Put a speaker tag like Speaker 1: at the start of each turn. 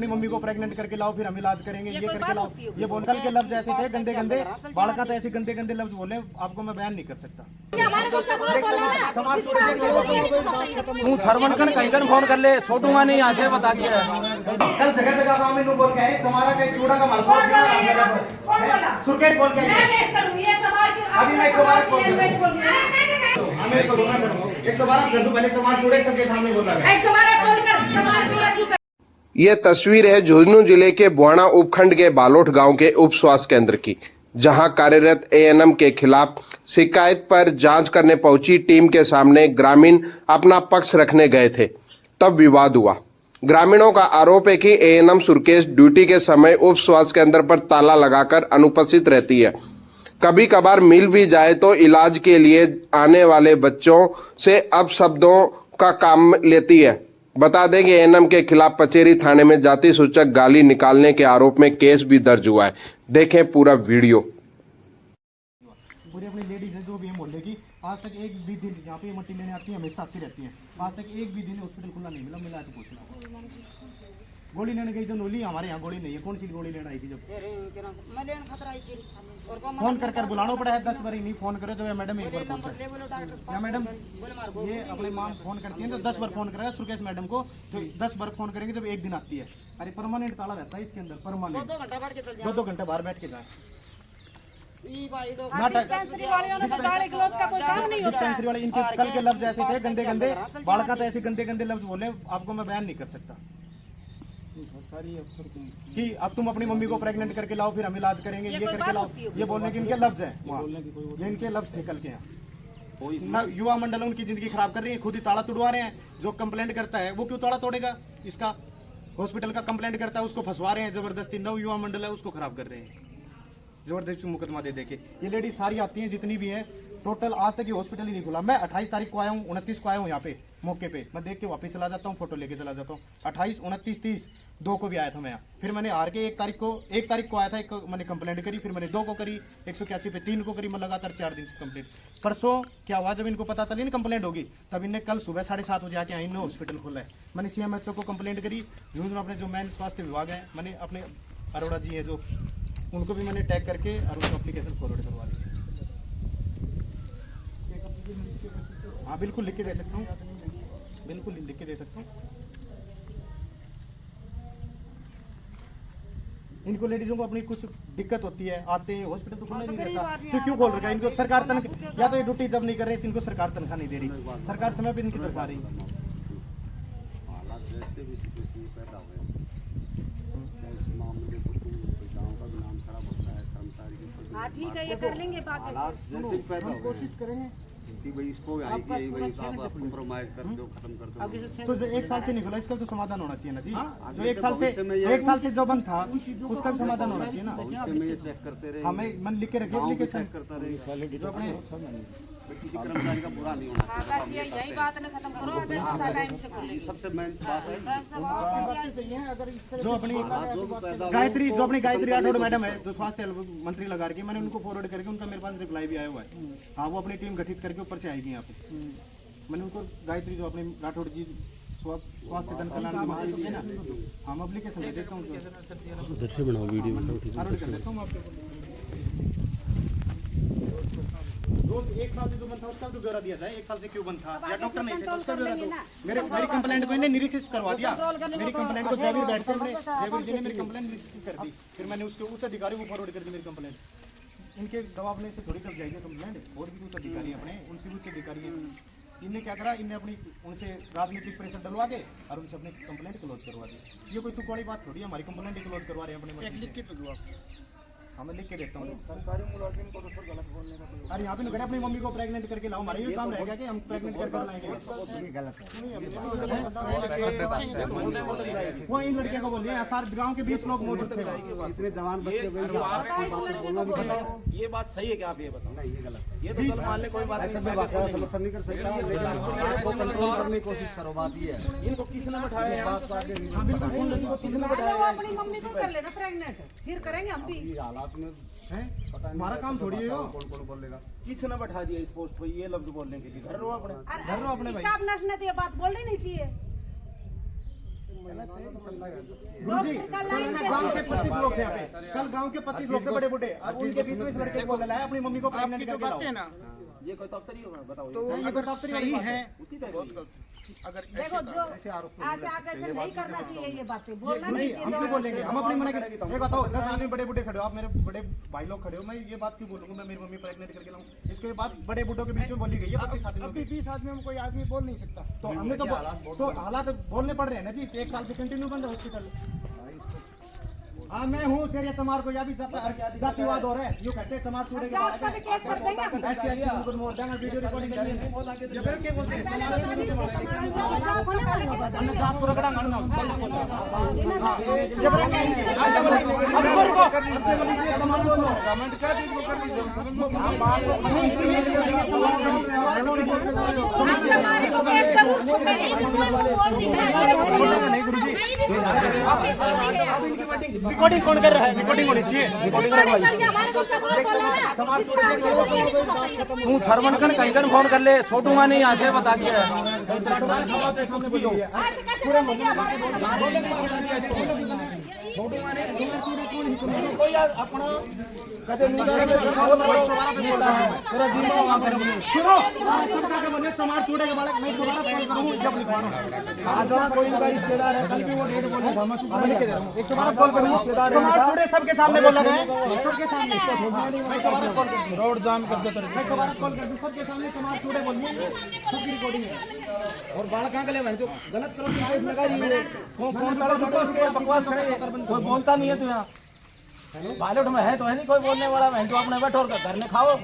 Speaker 1: अपनी मम्मी को प्रेग्नेंट करके लाओ, फिर हम इलाज करेंगे, ये करके लाओ, ये बोल कल के लफ्ज ऐसे थे गंदे गंदे, बालका तो ऐसे गंदे गंदे लफ्ज बोले, आपको मैं बयान नहीं कर सकता।
Speaker 2: तू सरवणकन कहीं फोन कर ले, छोटूंगा नहीं यहाँ से, बता दिया।
Speaker 1: कल जगह जगह हम इनको बोल के आए, तुम्हारा कहीं चूड़ा का माल सुर्खेत बोल के अभी मैं 112 कॉल हमें 112 कर दूं, पहले समाज चूड़े सबके सामने बोला गया।
Speaker 3: ये तस्वीर है झुंझुनू जिले के बुआना उपखंड के बालोट गांव के उप स्वास्थ्य केंद्र की, जहां कार्यरत एएनएम के खिलाफ शिकायत पर जांच करने पहुंची टीम के सामने ग्रामीण अपना पक्ष रखने गए थे, तब विवाद हुआ। ग्रामीणों का आरोप है कि एएनएम सुरकेश ड्यूटी के समय उप स्वास्थ्य केंद्र पर ताला लगाकर अनुपस्थित रहती है। कभी कभार मिल भी जाए तो इलाज के लिए आने वाले बच्चों से अपशब्दों का काम लेती है। बता दें कि एएनएम के खिलाफ पचेरी थाने में जाति सूचक गाली निकालने के आरोप में केस भी दर्ज हुआ है। देखें पूरा वीडियो।
Speaker 1: पूरी अपनी लेडीज है जो भी मोहल्ले की, आज तक एक भी दिन यहाँ पे मट्टी लेने आती है, हमेशा आती रहती है, आज तक एक भी दिन हॉस्पिटल खुला नहीं मिला तो पूछना। गोली लेने गई जो नोली, हमारे यहाँ गोली नहीं है, कौन सी गोली लेने आई थी? जब फोन कर बुलाना पड़ा है 10 बार, नहीं फोन करे तो मैडम एक बार फोन कर, मैडम ये अपने माँ फोन करती है तो 10 बार फोन करेगा सुरकेश मैडम को, तो 10 बार फोन करेंगे जब एक दिन आती है। अरे परमानेंट ताला रहता है इसके अंदर, परमानेंट 2-2 घंटे बाहर बैठ के जाए।
Speaker 4: डिस्पेंसरी
Speaker 1: वाले इनके कल के लफ्ज ऐसे थे गंदे गंदे, बालका तो ऐसे गंदे गंदे लफ्ज बोले, आपको मैं बयान नहीं कर सकता कि अब तुम अपनी मम्मी को प्रेग्नेंट करके लाओ, फिर हम इलाज करेंगे, ये करके लाओ, ये बोलने के इनके लफ्ज हैं, ये इनके लफ्ज थे कल के यहाँ। युवा मंडल उनकी जिंदगी खराब कर रही है, खुद ही ताला तोड़वा रहे हैं। जो कंप्लेंट करता है वो क्यों ताला तोड़ेगा? इसका हॉस्पिटल का कंप्लेंट करता है उसको फंसवा रहे हैं जबरदस्ती, नव युवा मंडल है उसको खराब कर रहे हैं जबरदस्ती मुकदमा दे के। ये लेडीज सारी आती हैं जितनी भी हैं, टोटल आज तक ये हॉस्पिटल ही नहीं खुला। मैं 28 तारीख को आया हूँ, 29 को आया हूँ यहाँ पे मौके पे, मैं देख के वापस चला जाता हूँ, फोटो लेके चला जाता हूँ। 28, 29, 30 2 को भी आया था मैं यहाँ, फिर मैंने हार के 1 तारीख को आया था, एक मैंने कंप्लेंट करी, फिर मैंने 2 को करी, 181 पे 3 को करी, मैं लगातार 4 दिन से कंप्लेंट। परसों क्या हुआ, जब इनको पता चली ना कंप्लेंट होगी, तब इन्हें कल सुबह 7:30 बजे आके इन्हें हॉस्पिटल खोला है। मैंने CMHO को कंप्लेंट करी, झुंझुनू अपने जो मेन स्वास्थ्य विभाग है, मैंने अपने अरोड़ा जी है जो, उनको भी मैंने टैग करके और उनको एप्लीकेशन फॉरवर्ड करवा दी। हाँ बिल्कुल लिख के दे सकता हूँ, बिल्कुल लिख के दे सकता हूँ। इनको लेडीजों को अपनी कुछ दिक्कत होती है, आते हैं हॉस्पिटल तो खुला नहीं रहता, तो क्यों खोल रखा है? इनको सरकार तनख्वाह, या तो ये ड्यूटी जब नहीं कर रही, इनको सरकार तनख्वाह नहीं दे रही, सरकार समय पे इनकी तनख्वाह रही।
Speaker 4: ठीक है, ये कर लेंगे बात,
Speaker 1: कोशिश करेंगे
Speaker 5: कि भाई इसको आप कंप्रोमाइज कर दो, खत्म कर दो।
Speaker 1: तो जो 1 साल से निकला इसका तो समाधान होना चाहिए ना जी। जो 1 साल से जो बंद था उसका भी समाधान होना चाहिए ना।
Speaker 5: भविष्य में ये चेक करते रहे,
Speaker 1: हमें मन लिख के रखे एप्लीकेशन
Speaker 5: करता रहे,
Speaker 1: जो अपने
Speaker 5: किसी कर्मचारी का बुरा नहीं होना चाहिए।
Speaker 4: यही बात ना खत्म करो, अगर टाइम से खोलेंगे।
Speaker 5: सबसे मेन बात है
Speaker 1: जो अपनी गायत्री राठौड़ मैडम है जो स्वास्थ्य मंत्री लगा रही है, मैंने उनको फॉरवर्ड करके उनका मेरे पास रिप्लाई भी आया हुआ है। हाँ वो अपनी टीम गठित करके ऊपर से आएगी यहाँ पे। मैंने उनको गायत्री जो अपनी राठौड़ जी स्वास्थ्य जन कल्याण की मंत्री है ना, हम एप्लीकेशन दे देता हूँ, फॉरवर्ड कर देता हूँ आपको। 1 साल से जो बंद था उसका भी ब्यौरा दिया जाए, 1 साल से क्यों बंद था, या डॉक्टर नहीं थे तो उसका ब्यौरा दो। मेरी कंप्लेंट को इन्हें निरीक्षित करवा दिया, मेरी कंप्लेंट को जयवीर बैठते जयवीर जी ने मेरी कंप्लेंट निरीक्षित कर दी, फिर मैंने उसके उस अधिकारी को फॉरवर्ड कर दी मेरी कंप्लेंट। इनके दबाव से थोड़ी कर जाएगी कंप्लेंट, और भी कुछ अधिकारी अपने उनसे भी उच्च अधिकारी हैं, इनने क्या करा, इनने अपनी उनसे राजनीतिक प्रेशर डलवा के और उनसे अपनी कंप्लेंट क्लोज करवा दी। ये कोई तो बड़ी बात थोड़ी है, हमारी कंप्लेंट ही क्लोज करवा रहे हैं अपने लिख के तो हमें लिख के देता हूँ। सरकारी मुलाजिम को तो सर गलत बोलने का, अरे यहाँ पे नहीं, अपनी मम्मी को प्रेग्नेंट करके लाओ, हमारा ये काम रहेगा कि हम प्रेग्नेंट करके लाएंगे, गलत है। वो इन लड़कियों को बोल रहे हैं, सारे गाँव के 20 लोग मौजूद थे,
Speaker 5: इतने जवान बच्चे बोलना भी बताओ,
Speaker 2: ये बात सही है क्या? आप ये बताओ।
Speaker 5: नहीं ये गलत है,
Speaker 2: ये तो चलो मान ले कोई बात नहीं,
Speaker 5: समर्थन नहीं कर सकता, लेकिन आपको कंट्रोल करने की कोशिश करो। बात ये है
Speaker 2: इनको किसने बैठाया?
Speaker 5: बात को आगे
Speaker 1: किसने
Speaker 4: अपनी मम्मी को कर लेना प्रेग्नेंट, फिर करेंगे हम भी।
Speaker 5: हालात में
Speaker 1: पता नहीं, हमारा काम थोड़ी है,
Speaker 5: कौन बोलेगा,
Speaker 2: किसने बैठा दिया इस पोस्ट पे ये लफ्ज बोलने के लिए? घर रो अपने
Speaker 1: घर रो अपने भाई,
Speaker 4: स्टाफ नर्स ने तो ये बात बोलनी नहीं चाहिए।
Speaker 1: गुरुजी गांव के 25 लोग थे यहाँ पे, कल गांव के 25 लोग थे बड़े बूढ़े, अब उनके बीच में इस लड़के को लाया अपनी मम्मी को प्रेग्नेंट करके लाओ।
Speaker 2: ये कोई तब तरी होगा बताओ।
Speaker 6: तो अगर सही है अगर
Speaker 4: देखो जो आज आगे से नहीं करना चाहिए ये बातें, बोलना
Speaker 1: नहीं,
Speaker 4: नहीं
Speaker 1: हम क्यों
Speaker 4: चाहिए।
Speaker 1: बोलेंगे, हम अपनी मना करेंगे। ये बताओ 10 आदमी बड़े बूढ़े खड़े हो, आप मेरे बड़े भाई लोग खड़े हो, मैं ये बात क्यों बोलूंगा मैं मेरी मम्मी प्रेग्नेंट करके लाऊं? इसके बाद बड़े बूढ़ों के बीच में बोली गई है 25 आदमी
Speaker 6: अभी 20 आदमी में कोई आदमी बोल नहीं सकता।
Speaker 1: तो हमने तो हालात बोलने पड़ रहे हैं ना जी, 1 साल से कंटिन्यू बंद है हॉस्पिटल। हाँ मैं हूँ शेरिया चमार को, या भी जातिवाद हो रहा है, यूँ कहते हैं चमार चूड़े के
Speaker 4: जात का भी केस कर देंगे हम।
Speaker 1: वीडियो रिकॉर्डिंग करिए। ये फिर क्या बोलते हैं
Speaker 4: जात होने वाली केस कर
Speaker 1: हमने जात को रगड़ा मारना
Speaker 4: हमारे को केस करूँ
Speaker 1: नहीं गुरुजी। रिकॉर्डिंग कौन कर रहा है? रिकॉर्डिंग होनी चाहिए।
Speaker 2: तू सरवन कन कहीं कन फोन कर ले, छोड़ूंगा नहीं यहाँ से बता दिया।
Speaker 1: कोई अपना कदे चमार चूड़े के बालक मैं दोबारा कॉल करूँ जब लिखवाना
Speaker 2: कोई इनका रिश्तेदार है, कल भी वो डेट बोले था, मैं
Speaker 1: एक दोबारा कॉल करूँ। चमार चूड़े सबके सामने बोला गया, सबके सामने मैं दोबारा कॉल कर दूँ।
Speaker 2: रोड जाम कर देते
Speaker 1: मैं दोबारा कॉल कर दूँ, सबके सामने चमार चूड़े बोलिए, सबकी रिकॉर्डिंग है।
Speaker 2: और बाल कहाँ के ले जो गलत करो केस लगा रही है, फोन करो बकवास करे, कोई बोलता नहीं है। तू यहाँ बालोट में है तो है नहीं कोई बोलने वाला, मैं तो अपने बैठो और घर में खाओ।